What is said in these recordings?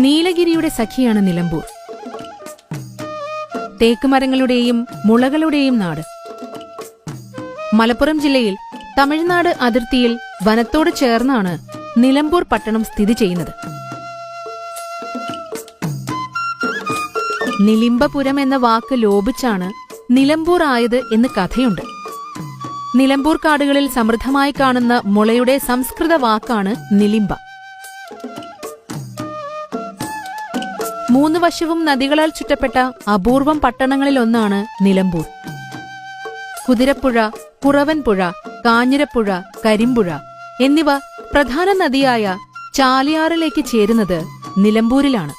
നീലഗിരിയുടെ സഖിയാണ് നിലമ്പൂർ. തേക്കുമരങ്ങളുടെയും മുളകളുടെയും നാട്. മലപ്പുറം ജില്ലയിൽ തമിഴ്നാട് അതിർത്തിയിൽ വനത്തോട് ചേർന്നാണ് നിലമ്പൂർ പട്ടണം സ്ഥിതി ചെയ്യുന്നത്. നിലിംബപുരം എന്ന വാക്ക് ലോപിച്ചാണ് നിലമ്പൂർ ആയത് എന്ന് കഥയുണ്ട്. നിലമ്പൂർ കാടുകളിൽ സമൃദ്ധമായി കാണുന്ന മുളയുടെ സംസ്കൃത വാക്കാണ് നിലിംബ. 3 വശവും നദികളാൽ ചുറ്റപ്പെട്ട അപൂർവം പട്ടണങ്ങളിലൊന്നാണ് നിലമ്പൂർ. കുതിരപ്പുഴ, കുറവൻപുഴ, കാഞ്ഞിരപ്പുഴ, കരിമ്പുഴ എന്നിവ പ്രധാന നദിയായ ചാലിയാറിലേക്ക് ചേരുന്നത് നിലമ്പൂരിലാണ്.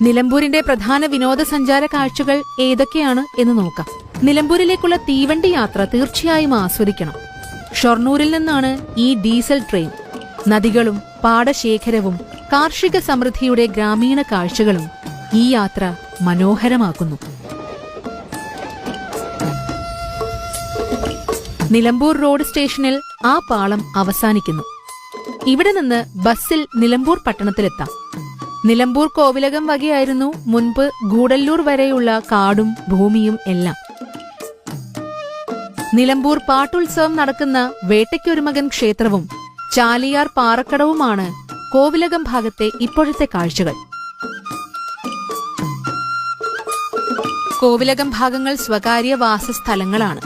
നിലമ്പൂരിന്റെ പ്രധാന വിനോദസഞ്ചാര കാഴ്ചകൾ ഏതൊക്കെയാണ് എന്ന് നോക്കാം. നിലമ്പൂരിലേക്കുള്ള തീവണ്ടി യാത്ര തീർച്ചയായും ആസ്വദിക്കണം. ഷൊർണൂരിൽ നിന്നാണ് ഈ ഡീസൽ ട്രെയിൻ. നദികളും പാടശേഖരവും കാർഷിക സമൃദ്ധിയുടെ ഗ്രാമീണ കാഴ്ചകളും ഈ യാത്ര മനോഹരമാക്കുന്നു. നിലമ്പൂർ റോഡ് സ്റ്റേഷനിൽ ആ പാളം അവസാനിക്കുന്നു. ഇവിടെ നിന്ന് ബസ്സിൽ നിലമ്പൂർ പട്ടണത്തിലെത്താം. നിലമ്പൂർ കോവിലകം വകയായിരുന്നു മുൻപ് ഗൂഡല്ലൂർ വരെയുള്ള കാടും ഭൂമിയും എല്ലാം. നിലമ്പൂർ പാട്ടുത്സവം നടക്കുന്ന വേട്ടയ്ക്കൊരുമകൻ ക്ഷേത്രവും ചാലിയാർ പാറക്കടവുമാണ് കോവിലകം ഭാഗത്തെ ഇപ്പോഴത്തെ കാഴ്ചകൾ. കോവിലകം ഭാഗങ്ങൾ സ്വകാര്യ വാസസ്ഥലങ്ങളാണ്.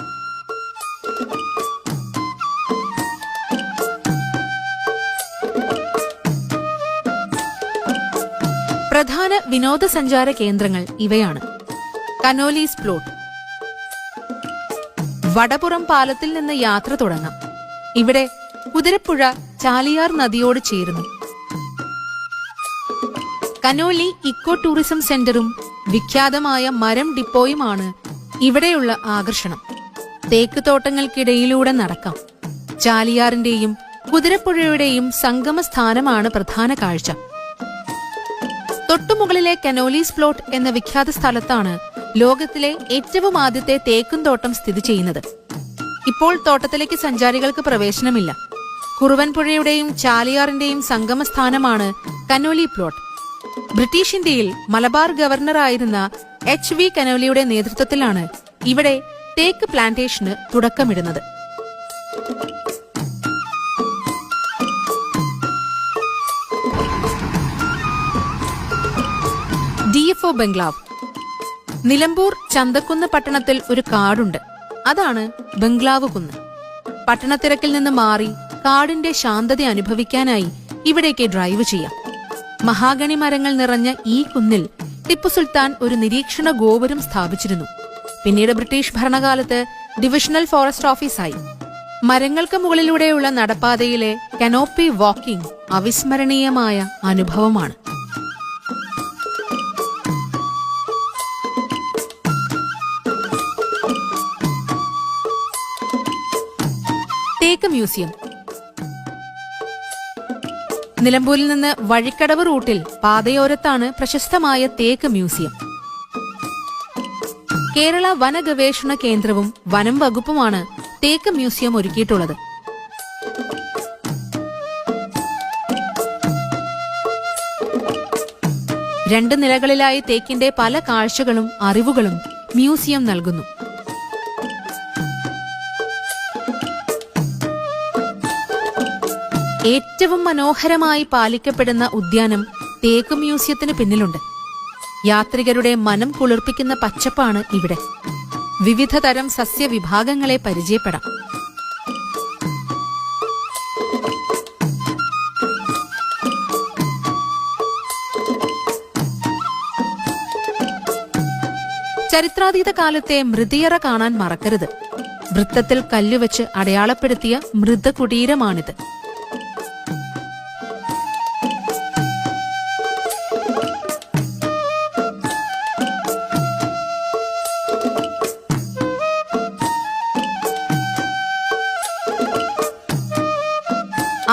പ്രധാന വിനോദസഞ്ചാര കേന്ദ്രങ്ങൾ ഇവയാണ്. കനോലീസ് പ്ലോട്ട്. വടപുറം പാലത്തിൽ നിന്ന് യാത്ര തുടങ്ങാം. ഇവിടെ കുതിരപ്പുഴ ചാലിയാർ നദിയോട് ചേരുന്നു. കനോലി ഇക്കോ ടൂറിസം സെന്ററും വിഖ്യാതമായ മരം ഡിപ്പോയുമാണ് ഇവിടെയുള്ള ആകർഷണം. തേക്ക് തോട്ടങ്ങൾക്കിടയിലൂടെ നടക്കാം. ചാലിയാറിന്റെയും കുതിരപ്പുഴയുടെയും സംഗമ സ്ഥാനമാണ് പ്രധാന കാഴ്ച. തൊട്ടുമുകളിലെ കനോലീസ് പ്ലോട്ട് എന്ന വിഖ്യാത സ്ഥലത്താണ് ലോകത്തിലെ ഏറ്റവും ആദ്യത്തെ തേക്കുംതോട്ടം സ്ഥിതി ചെയ്യുന്നത്. ഇപ്പോൾ തോട്ടത്തിലേക്ക് സഞ്ചാരികൾക്ക് പ്രവേശനമില്ല. കുറുവൻപുഴയുടെയും ചാലിയാറിന്റെയും സംഗമ സ്ഥാനമാണ് കനോലി പ്ലോട്ട്. ബ്രിട്ടീഷ് ഇന്ത്യയിൽ മലബാർ ഗവർണറായിരുന്ന HV കനോലിയുടെ നേതൃത്വത്തിലാണ് ഇവിടെ തേക്ക് പ്ലാന്റേഷന് തുടക്കമിടുന്നത്. DFO ബംഗ്ലാവ്. നിലമ്പൂർ ചന്തക്കുന്ന് പട്ടണത്തിൽ ഒരു കാടുണ്ട്. അതാണ് ബംഗ്ലാവ് കുന്ന്. പട്ടണത്തിരക്കിൽ നിന്ന് മാറി കാടിന്റെ ശാന്തത അനുഭവിക്കാനായി ഇവിടേക്ക് ഡ്രൈവ് ചെയ്യാം. മഹാഗണി മരങ്ങൾ നിറഞ്ഞ ഈ കുന്നിൽ ടിപ്പു സുൽത്താൻ ഒരു നിരീക്ഷണ ഗോപുരം സ്ഥാപിച്ചിരുന്നു. പിന്നീട് ബ്രിട്ടീഷ് ഭരണകാലത്ത് ഡിവിഷണൽ ഫോറസ്റ്റ് ഓഫീസായി. മരങ്ങൾക്ക് മുകളിലൂടെയുള്ള നടപ്പാതയിലെ കനോപ്പി വാക്കിംഗ് അവിസ്മരണീയമായ അനുഭവമാണ്. തേക്ക് മ്യൂസിയം. നിലമ്പൂരിൽ നിന്ന് വഴിക്കടവ് റൂട്ടിൽ പാതയോരത്താണ് പ്രശസ്തമായ തേക്ക് മ്യൂസിയം. കേരള വന ഗവേഷണ കേന്ദ്രവും വനം വകുപ്പുമാണ് തേക്ക് മ്യൂസിയം ഒരുക്കിയിട്ടുള്ളത്. രണ്ട് നിലകളിലായി തേക്കിന്റെ പല കാഴ്ചകളും അറിവുകളും മ്യൂസിയം നൽകുന്നു. ഏറ്റവും മനോഹരമായി പാലിക്കപ്പെടുന്ന ഉദ്യാനം തേക്ക് മ്യൂസിയത്തിന് പിന്നിലുണ്ട്. യാത്രികരുടെ മനം കുളിർപ്പിക്കുന്ന പച്ചപ്പാണ് ഇവിടെ. വിവിധ തരം സസ്യവിഭാഗങ്ങളെ പരിചയപ്പെടാം. ചരിത്രാതീത കാലത്തെ മൃതിയറ കാണാൻ മറക്കരുത്. വൃത്തത്തിൽ കല്ലുവെച്ച് അടയാളപ്പെടുത്തിയ മൃതകുടീരമാണിത്.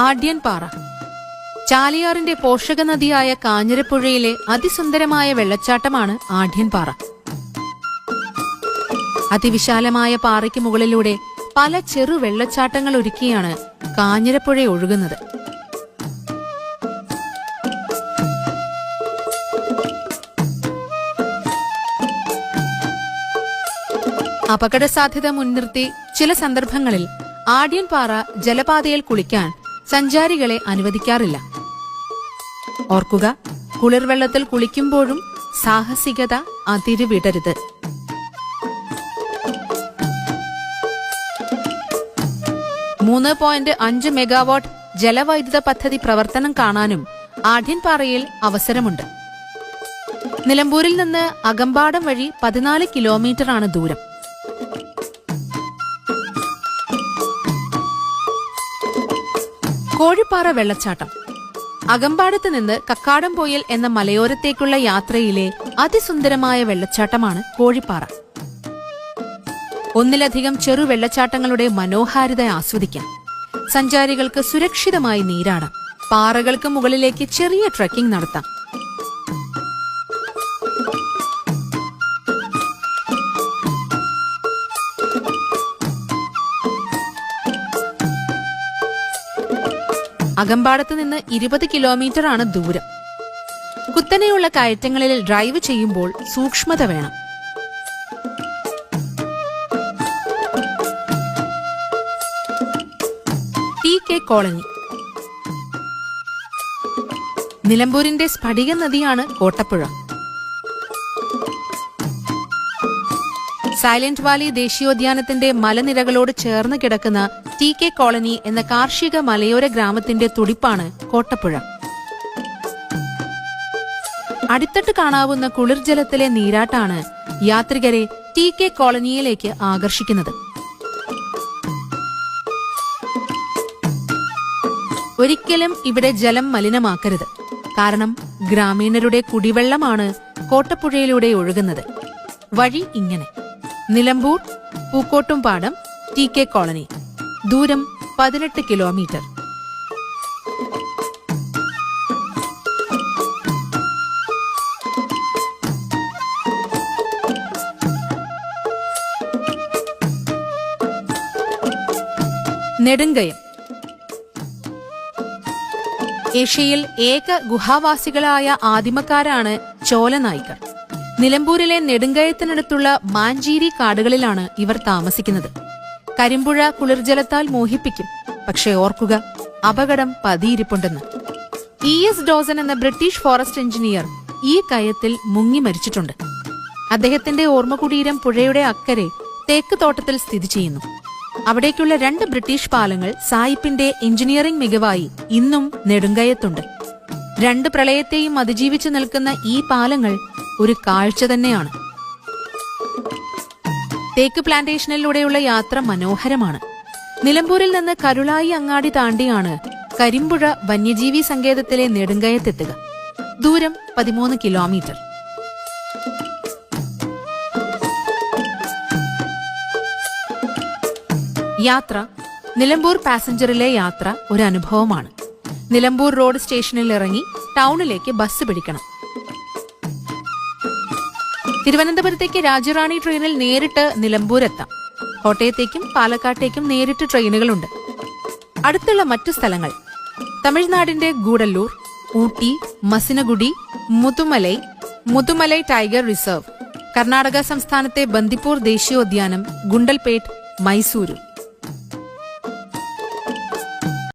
ആഢ്യൻ പാറ. ചാലിയാറിന്റെ പോഷക നദിയായ കാഞ്ഞിരപ്പുഴയിലെ അതിസുന്ദരമായ വെള്ളച്ചാട്ടമാണ് ആഢ്യൻ പാറ. അതിവിശാലമായ പാറയ്ക്ക് മുകളിലൂടെ പല ചെറു വെള്ളച്ചാട്ടങ്ങൾ ഒരുക്കിയാണ് കാഞ്ഞിരപ്പുഴ ഒഴുകുന്നത്. അപകട സാധ്യത മുൻനിർത്തി ചില സന്ദർഭങ്ങളിൽ ആഢ്യൻപാറ ജലപാതയിൽ കുളിക്കാൻ സഞ്ചാരികളെ അനുവദിക്കാറില്ല. ഓർക്കുക, കുളിർവെള്ളത്തിൽ കുളിക്കുമ്പോഴും സാഹസികത അതിരുവിടരുത്. 3.5 മെഗാവാട്ട് ജലവൈദ്യുത പദ്ധതി പ്രവർത്തനം കാണാനും ആഢ്യൻപാറയിൽ അവസരമുണ്ട്. നിലമ്പൂരിൽ നിന്ന് അകമ്പാടം വഴി 14 കിലോമീറ്ററാണ് ദൂരം. കോഴിപ്പാറ വെള്ളച്ചാട്ടം. അകമ്പാടത്ത് നിന്ന് കക്കാടംപൊയിൽ എന്ന മലയോരത്തേക്കുള്ള യാത്രയിലെ അതിസുന്ദരമായ വെള്ളച്ചാട്ടമാണ് കോഴിപ്പാറ. ഒന്നിലധികം ചെറു വെള്ളച്ചാട്ടങ്ങളുടെ മനോഹാരിത ആസ്വദിക്കാം. സഞ്ചാരികൾക്ക് സുരക്ഷിതമായി നീരാടാം. പാറകൾക്ക് മുകളിലേക്ക് ചെറിയ ട്രെക്കിംഗ് നടത്താം. അകമ്പാടത്ത് നിന്ന് 20 കിലോമീറ്ററാണ് ദൂരം. കുത്തനെയുള്ള കയറ്റങ്ങളിൽ ഡ്രൈവ് ചെയ്യുമ്പോൾ സൂക്ഷ്മത വേണം. TK colony. നിലമ്പൂരിന്റെ സ്ഫടിക നദിയാണ് കോട്ടപ്പുഴ. സൈലന്റ് വാലി ദേശീയോദ്യാനത്തിന്റെ മലനിരകളോട് ചേർന്ന് കിടക്കുന്ന TK കോളനി എന്ന കാർഷിക മലയോര ഗ്രാമത്തിന്റെ തുടിപ്പാണ് കോട്ടപ്പുഴ. അടിത്തട്ട് കാണാവുന്ന കുളിർജലത്തിലെ നീരാട്ടാണ് യാത്രികരെ TK കോളനിയിലേക്ക് ആകർഷിക്കുന്നത്. ഒരിക്കലും ഇവിടെ ജലം മലിനമാക്കരുത്. കാരണം ഗ്രാമീണരുടെ കുടിവെള്ളമാണ് കോട്ടപ്പുഴയിലൂടെ ഒഴുകുന്നത്. വഴി ഇങ്ങനെ: നിലമ്പൂർ, പൂക്കോട്ടുംപാടം, TK കോളനി. ദൂരം 18 കിലോമീറ്റർ. നെടുങ്കയം. ഏഷ്യയിൽ ഏക ഗുഹാവാസികളായ ആദിമക്കാരാണ് ചോലനായ്ക്കർ. നിലമ്പൂരിലെ നെടുങ്കയത്തിനടുത്തുള്ള മാഞ്ചീരി കാടുകളിലാണ് ഇവർ താമസിക്കുന്നത്. കരിമ്പുഴ കുളിർജലത്താൽ മോഹിപ്പിക്കും. പക്ഷേ ഓർക്കുക, അപകടം പതിയിരിപ്പുണ്ടെന്ന്. ES ഡോസൻ എന്ന ബ്രിട്ടീഷ് ഫോറസ്റ്റ് എഞ്ചിനീയർ ഈ കയത്തിൽ മുങ്ങി മരിച്ചിട്ടുണ്ട്. അദ്ദേഹത്തിന്റെ ഓർമ്മകുടീരം പുഴയുടെ അക്കരെ തേക്ക് തോട്ടത്തിൽ സ്ഥിതി ചെയ്യുന്നു. അവിടേക്കുള്ള 2 ബ്രിട്ടീഷ് പാലങ്ങൾ സായിപ്പിന്റെ എഞ്ചിനീയറിംഗ് മികവായി ഇന്നും നെടുങ്കയത്തുണ്ട്. 2 പ്രളയത്തെയും അതിജീവിച്ചു നിൽക്കുന്ന ഈ പാലങ്ങൾ ഒരു കാഴ്ച തന്നെയാണ്. തേക്ക് പ്ലാന്റേഷനിലൂടെയുള്ള യാത്ര മനോഹരമാണ്. നിലമ്പൂരിൽ നിന്ന് കരുളായി അങ്ങാടി താണ്ടിയാണ് കരിമ്പുഴ വന്യജീവി സങ്കേതത്തിലെ നെടുങ്കയത്തെത്തുക. ദൂരം 13 കിലോമീറ്റർ. യാത്ര. നിലമ്പൂർ പാസഞ്ചറിലെ യാത്ര ഒരു അനുഭവമാണ്. നിലമ്പൂർ റോഡ് സ്റ്റേഷനിൽ ഇറങ്ങി ടൗണിലേക്ക് ബസ് പിടിക്കണം. തിരുവനന്തപുരത്തേക്ക് രാജറാണി ട്രെയിനിൽ നേരിട്ട് നിലമ്പൂരെത്താം. കോട്ടയത്തേക്കും പാലക്കാട്ടേക്കും നേരിട്ട് ട്രെയിനുകളുണ്ട്. അടുത്തുള്ള മറ്റു സ്ഥലങ്ങൾ: തമിഴ്നാടിന്റെ ഗൂഡല്ലൂർ, ഊട്ടി, മസിനഗുഡി, മുതുമലൈ ടൈഗർ റിസർവ്. കർണാടക സംസ്ഥാനത്തെ ബന്ദിപ്പൂർ ദേശീയോദ്യാനം, ഗുണ്ടൽപേട്ട്, മൈസൂരു.